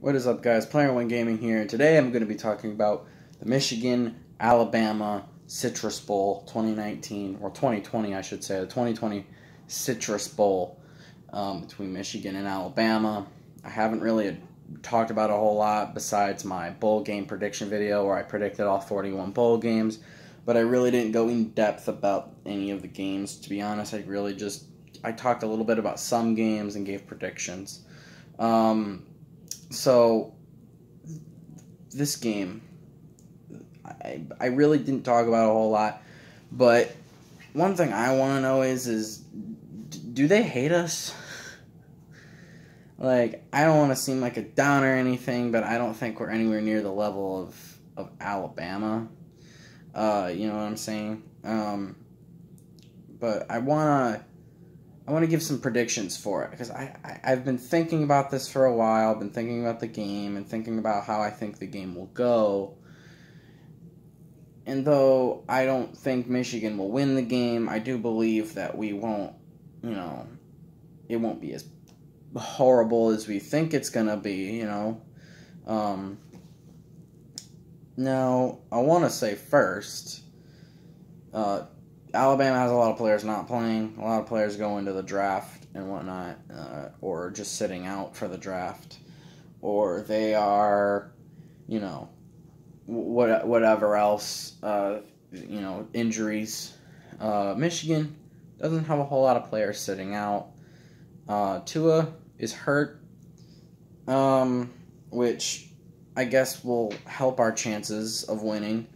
What is up, guys? Player One Gaming here, and today I'm going to be talking about the Michigan-Alabama Citrus Bowl 2019, or 2020, I should say, the 2020 Citrus Bowl between Michigan and Alabama. I haven't really talked about a whole lot besides my bowl game prediction video where I predicted all 41 bowl games, but I really didn't go in depth about any of the games. To be honest, I talked a little bit about some games and gave predictions. So, this game, I really didn't talk about a whole lot, but one thing I want to know is do they hate us? Like, I don't want to seem like a downer or anything, but I don't think we're anywhere near the level of Alabama. You know what I'm saying? But I want to give some predictions for it, because I've been thinking about this for a while. I've been thinking about the game and thinking about how I think the game will go. And though I don't think Michigan will win the game, I do believe that we won't, it won't be as horrible as we think it's going to be, Now, I want to say first, Alabama has a lot of players not playing, a lot of players going to the draft and whatnot, or just sitting out for the draft, or they are, whatever else, injuries. Michigan doesn't have a whole lot of players sitting out. Tua is hurt, which I guess will help our chances of winning,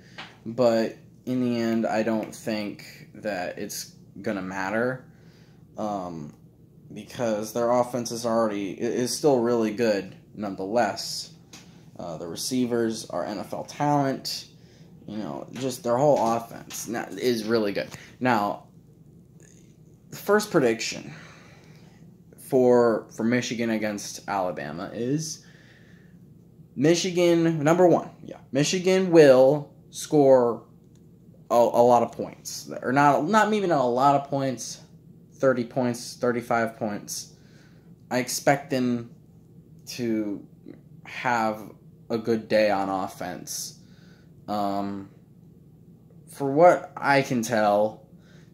but in the end, I don't think that it's going to matter, because their offense is still really good nonetheless. The receivers are NFL talent, just their whole offense is really good. Now, the first prediction for Michigan against Alabama is Michigan, number one. Yeah, Michigan will score a lot of points, or maybe not a lot of points, 30 points, 35 points. I expect them to have a good day on offense. For what I can tell,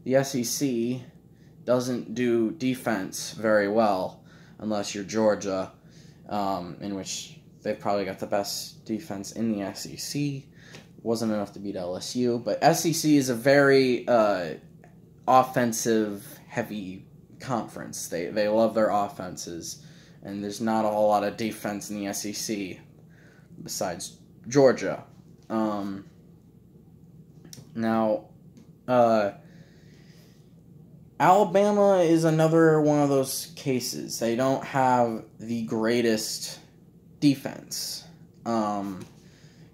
the SEC doesn't do defense very well, unless you're Georgia, in which they've probably got the best defense in the SEC. Wasn't enough to beat LSU, but SEC is a very offensive-heavy conference. They love their offenses, and there's not a whole lot of defense in the SEC besides Georgia. Now, Alabama is another one of those cases. They don't have the greatest defense.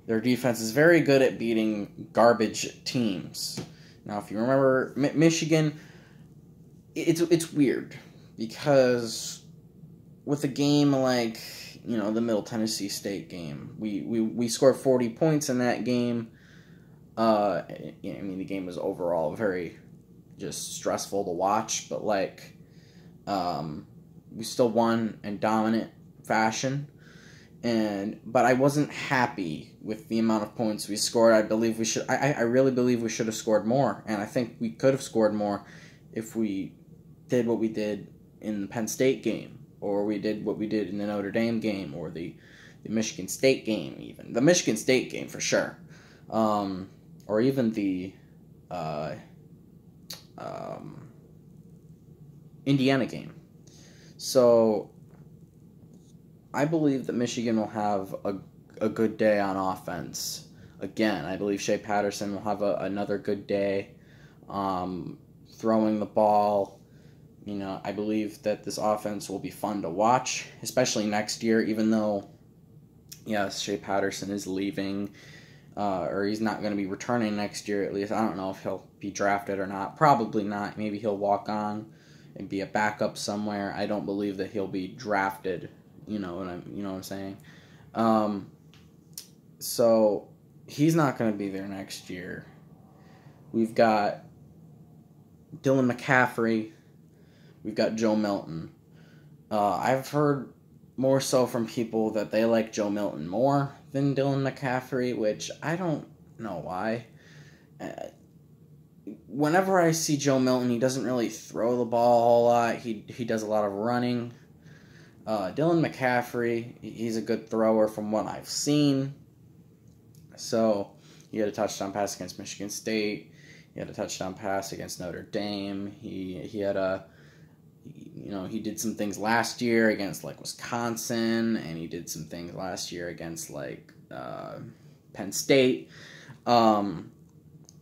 Their defense is very good at beating garbage teams. Now, if you remember, Michigan, it's weird, because with a game like, the Middle Tennessee State game, we scored 40 points in that game. The game was overall very just stressful to watch, but we still won in dominant fashion. But I wasn't happy with the amount of points we scored. I really believe we should have scored more, and I think we could have scored more if we did what we did in the Penn State game, or we did what we did in the Notre Dame game, or the Michigan State game, even. The Michigan State game, for sure. Or even the Indiana game. So I believe that Michigan will have a good day on offense. Again, I believe Shea Patterson will have another good day throwing the ball. I believe that this offense will be fun to watch, especially next year, even though, yes, Shea Patterson is leaving, or he's not going to be returning next year, at least. I don't know if he'll be drafted or not. Probably not. Maybe he'll walk on and be a backup somewhere. I don't believe that he'll be drafted. You know what I'm saying? So he's not going to be there next year. We've got Dylan McCaffrey. We've got Joe Milton. I've heard more so from people that they like Joe Milton more than Dylan McCaffrey, which I don't know why. Uh, Whenever I see Joe Milton, he doesn't really throw the ball a whole lot. He does a lot of running. Dylan McCaffrey, he's a good thrower from what I've seen. So he had a touchdown pass against Michigan State. He had a touchdown pass against Notre Dame. He had he did some things last year against like Wisconsin, and he did some things last year against like Penn State.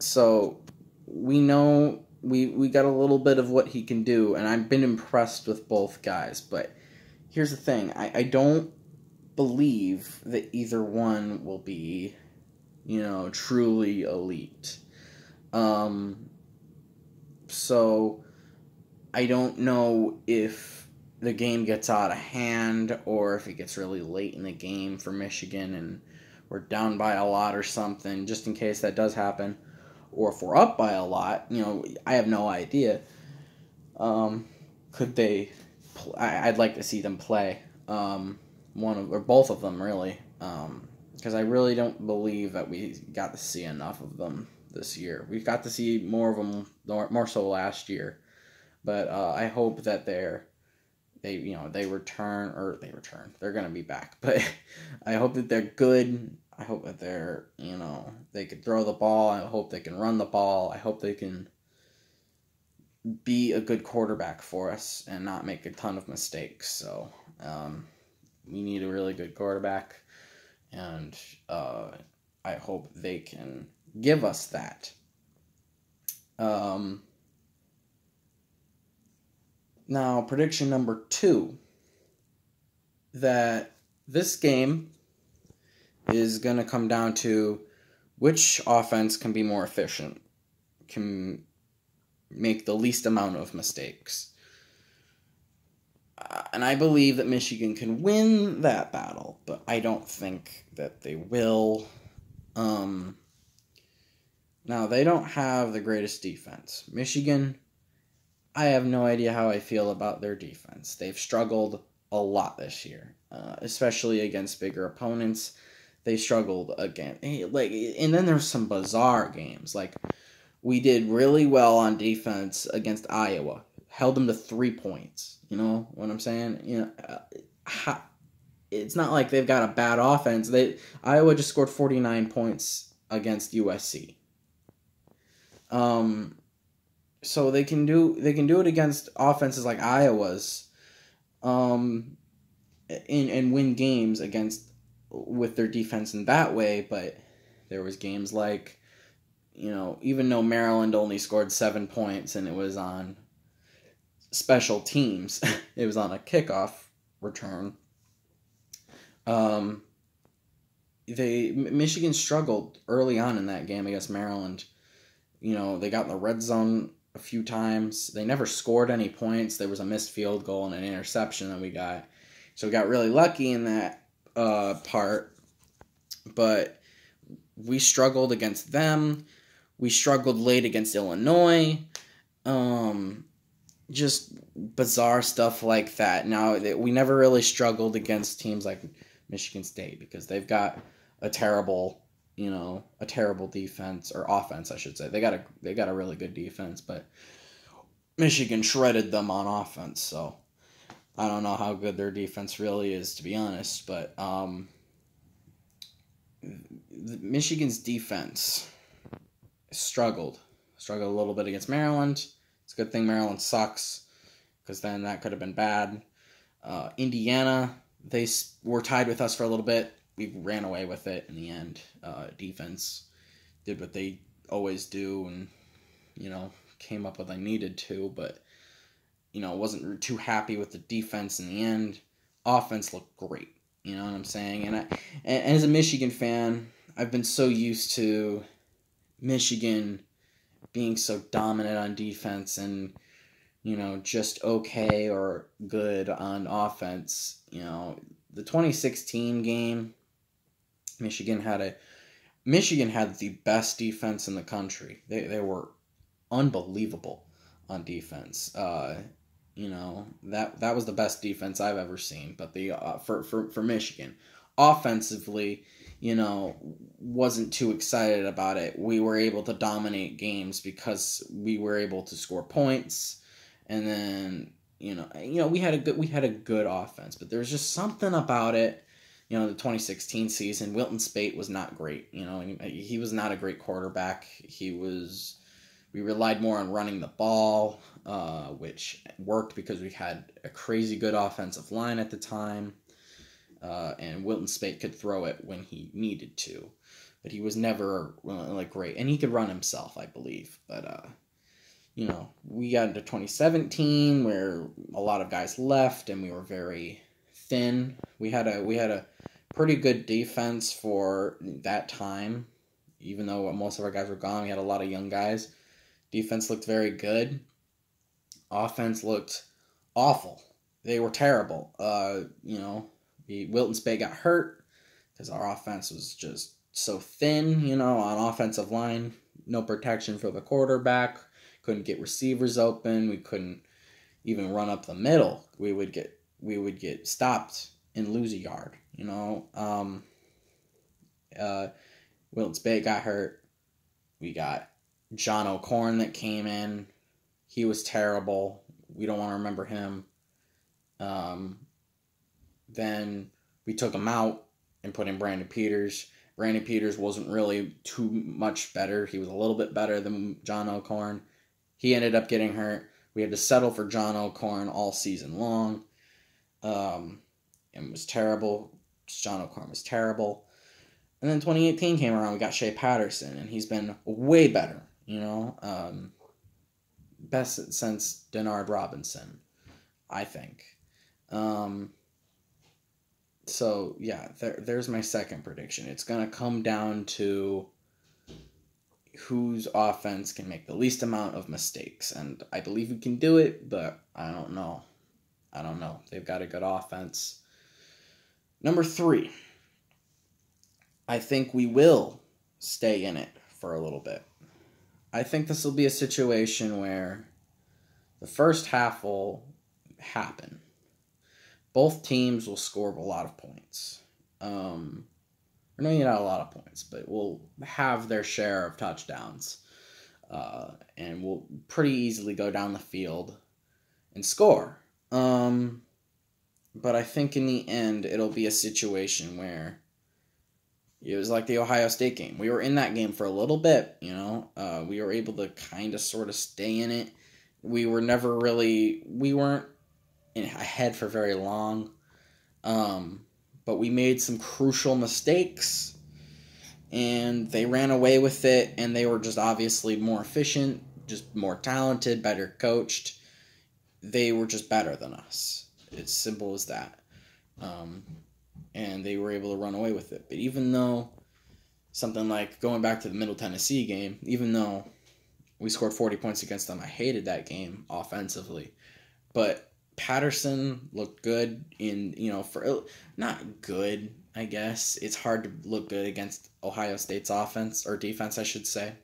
So we know we got a little bit of what he can do, and I've been impressed with both guys. But here's the thing: I don't believe that either one will be, truly elite. So I don't know if the game gets out of hand or if it gets really late in the game for Michigan and we're down by a lot or something, just in case that does happen. Or if we're up by a lot, I have no idea. Could they? I'd like to see them play both of them really, because I really don't believe that we got to see enough of them this year. We got to see more of them, more so last year, but I hope that they return. They're gonna be back, but I hope that they're good. I hope that they're, they can throw the ball. I hope they can run the ball. I hope they can be a good quarterback for us and not make a ton of mistakes. So we need a really good quarterback, and I hope they can give us that. Now, prediction number 2, that this game is going to come down to which offense can be more efficient, can make the least amount of mistakes. And I believe that Michigan can win that battle, but I don't think that they will. Now, they don't have the greatest defense. Michigan, I have no idea how I feel about their defense. They've struggled a lot this year, especially against bigger opponents. They struggled again. And then there's some bizarre games. Like, we did really well on defense against Iowa. Held them to 3 points. You know what I'm saying? It's not like they've got a bad offense. Iowa just scored 49 points against USC. So they can do it against offenses like Iowa's, and win games with their defense in that way. But there was games like, even though Maryland only scored 7 points and it was on special teams, it was on a kickoff return. Michigan struggled early on in that game against Maryland. They got in the red zone a few times. They never scored any points. There was a missed field goal and an interception that we got. So we got really lucky in that part. But we struggled against them. We struggled late against Illinois. Just bizarre stuff like that. Now, we never really struggled against teams like Michigan State because they've got a terrible defense, or offense, I should say. They got a really good defense, but Michigan shredded them on offense. So I don't know how good their defense really is, to be honest. But Michigan's defense struggled a little bit against Maryland. It's a good thing Maryland sucks, because then that could have been bad. Indiana, they were tied with us for a little bit. We ran away with it in the end. Defense did what they always do and, came up with what they needed to, but, wasn't too happy with the defense in the end. Offense looked great, you know what I'm saying? And as a Michigan fan, I've been so used to Michigan being so dominant on defense and, just okay or good on offense. The 2016 game, Michigan had the best defense in the country. They were unbelievable on defense. That was the best defense I've ever seen. But the for Michigan, offensively, wasn't too excited about it. We were able to dominate games because we were able to score points, and then we had a good offense. But there was just something about it. The 2016 season, Wilton Speight was not great. He was not a great quarterback. We relied more on running the ball, which worked because we had a crazy good offensive line at the time. And Wilton Speight could throw it when he needed to. But he was never great. And he could run himself, I believe. But, we got into 2017 where a lot of guys left and we were very thin. We had a pretty good defense for that time. Even though most of our guys were gone, we had a lot of young guys. Defense looked very good. Offense looked awful. They were terrible. Wilton Speight got hurt because our offense was just so thin, on offensive line. No protection for the quarterback. Couldn't get receivers open. We couldn't even run up the middle. We would get stopped and lose a yard. Wilton Speight got hurt. We got John O'Corn that came in. He was terrible. We don't want to remember him. Then we took him out and put in Brandon Peters. Brandon Peters wasn't really too much better. He was a little bit better than John O'Corn. He ended up getting hurt. We had to settle for John O'Corn all season long. And it was terrible. John O'Corn was terrible. And then 2018 came around. We got Shea Patterson, and he's been way better. Best since Denard Robinson, I think. So, yeah, there's my second prediction. It's going to come down to whose offense can make the least amount of mistakes. And I believe we can do it, but I don't know. They've got a good offense. Number 3. I think we will stay in it for a little bit. I think this will be a situation where the first half will happen. Both teams will score a lot of points. Or maybe not a lot of points, but will have their share of touchdowns. And will pretty easily go down the field and score. But I think in the end, it'll be a situation where it was like the Ohio State game. We were in that game for a little bit, We were able to kind of sort of stay in it. We weren't ahead for very long. But we made some crucial mistakes, and they ran away with it, and they were just obviously more efficient, just more talented, better coached. They were just better than us. It's simple as that. And they were able to run away with it. But even though something like going back to the Middle Tennessee game, even though we scored 40 points against them, I hated that game offensively. But Patterson looked good for not good, I guess. It's hard to look good against Ohio State's offense, or defense, I should say.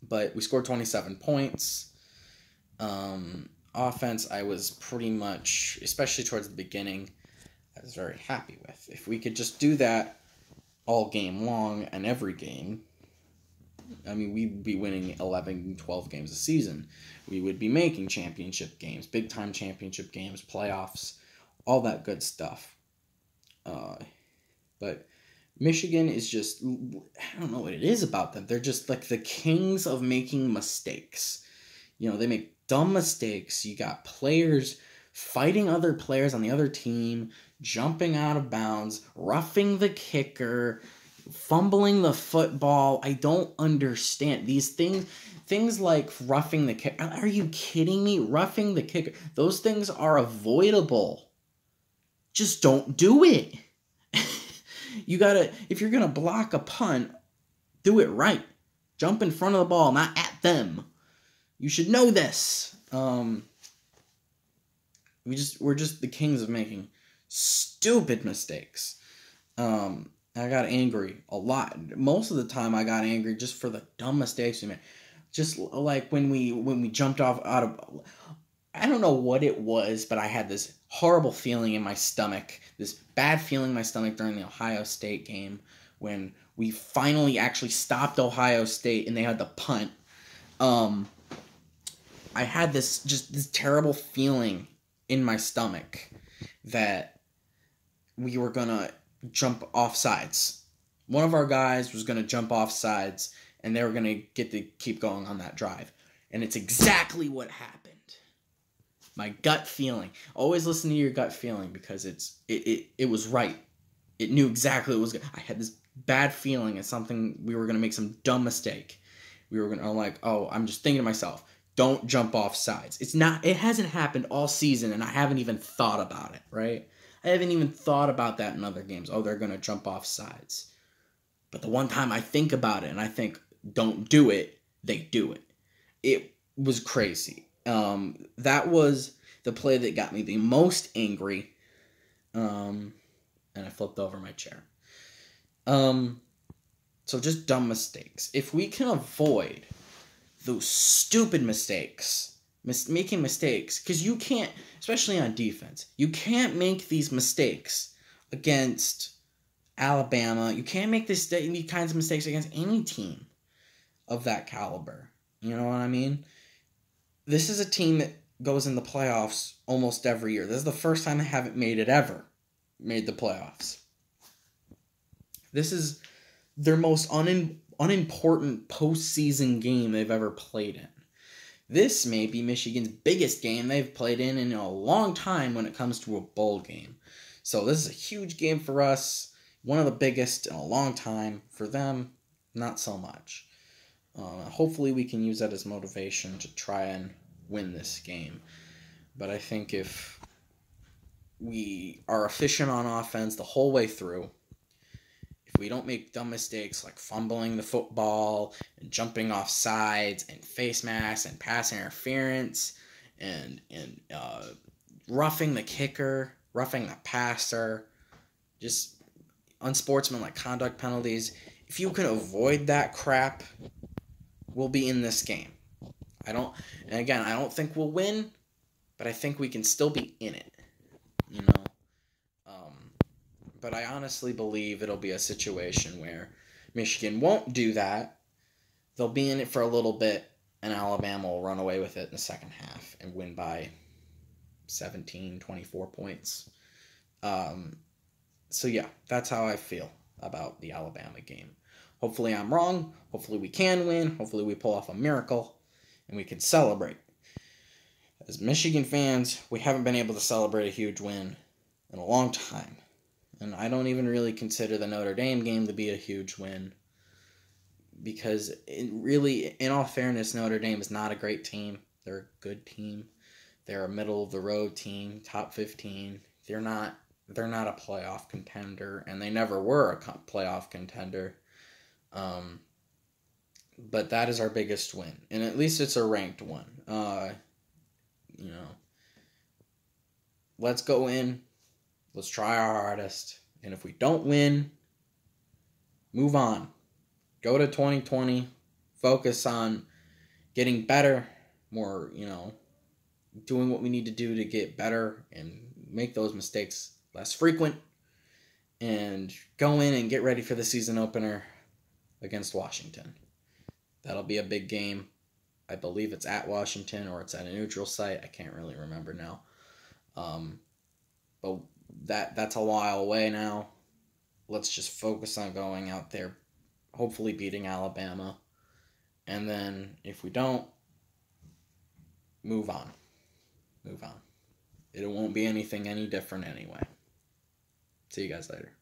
But we scored 27 points. Offense, I was pretty much, especially towards the beginning, I was very happy with. If we could just do that all game long and every game, I mean, we'd be winning 11, 12 games a season. We would be making championship games, big-time championship games, playoffs, all that good stuff. But Michigan is just, I don't know what it is about them. They're just like the kings of making mistakes. They make dumb mistakes. You got players fighting other players on the other team, jumping out of bounds, roughing the kicker, fumbling the football. I don't understand these things like roughing the kicker. Are you kidding me? Roughing the kicker. Those things are avoidable. Just don't do it. If you're going to block a punt, do it right. Jump in front of the ball, not at them. You should know this. We're just the kings of making stupid mistakes. I got angry a lot. Most of the time I got angry just for the dumb mistakes we made. Just like when we jumped off out of I don't know what it was, but I had this horrible feeling in my stomach, this bad feeling in my stomach during the Ohio State game when we finally actually stopped Ohio State and they had the punt. Um, I had this terrible feeling in my stomach that we were gonna jump off sides. One of our guys was gonna jump off sides, and they were gonna get to keep going on that drive. And it's exactly what happened. My gut feeling. Always listen to your gut feeling because it was right. It knew exactly what was good. I had this bad feeling it's something we were gonna make some dumb mistake. We were gonna I'm just thinking to myself, don't jump off sides. It hasn't happened all season and I haven't even thought about it, right? I haven't even thought about that in other games. Oh, they're gonna jump off sides. But the one time I think about it and I think, don't do it, they do it. It was crazy. That was the play that got me the most angry. And I flipped over my chair. So just dumb mistakes. If we can avoid those stupid mistakes, making mistakes, because you can't, especially on defense, you can't make these mistakes against Alabama. You can't make these kinds of mistakes against any team of that caliber. You know what I mean? This is a team that goes in the playoffs almost every year. This is the first time they haven't made the playoffs. This is their most unimportant postseason game they've ever played in. This may be Michigan's biggest game they've played in a long time when it comes to a bowl game. So this is a huge game for us, one of the biggest in a long time. For them, not so much. Hopefully we can use that as motivation to try and win this game. But I think if we are efficient on offense the whole way through, if we don't make dumb mistakes like fumbling the football and jumping off sides and face masks and pass interference and roughing the kicker, roughing the passer, just unsportsmanlike conduct penalties, if you can avoid that crap, we'll be in this game. I don't think we'll win, but I think we can still be in it, you know. But I honestly believe it'll be a situation where Michigan won't do that. They'll be in it for a little bit, and Alabama will run away with it in the second half and win by 17, 24 points. So yeah, that's how I feel about the Alabama game. Hopefully I'm wrong. Hopefully we can win. Hopefully we pull off a miracle and we can celebrate. As Michigan fans, we haven't been able to celebrate a huge win in a long time. And I don't even really consider the Notre Dame game to be a huge win because in all fairness, Notre Dame is not a great team. They're a good team. They're a middle-of-the-road team, top 15. They're not a playoff contender, and they never were a playoff contender. But that is our biggest win, and at least it's a ranked one. Let's go in. Let's try our hardest. And if we don't win, move on. Go to 2020. Focus on getting better. More, doing what we need to do to get better and make those mistakes less frequent. And go in and get ready for the season opener against Washington. That'll be a big game. I believe it's at Washington or it's at a neutral site. I can't really remember now. But that's a while away now. Let's just focus on going out there, hopefully beating Alabama. And then if we don't, move on. It won't be anything any different anyway. See you guys later.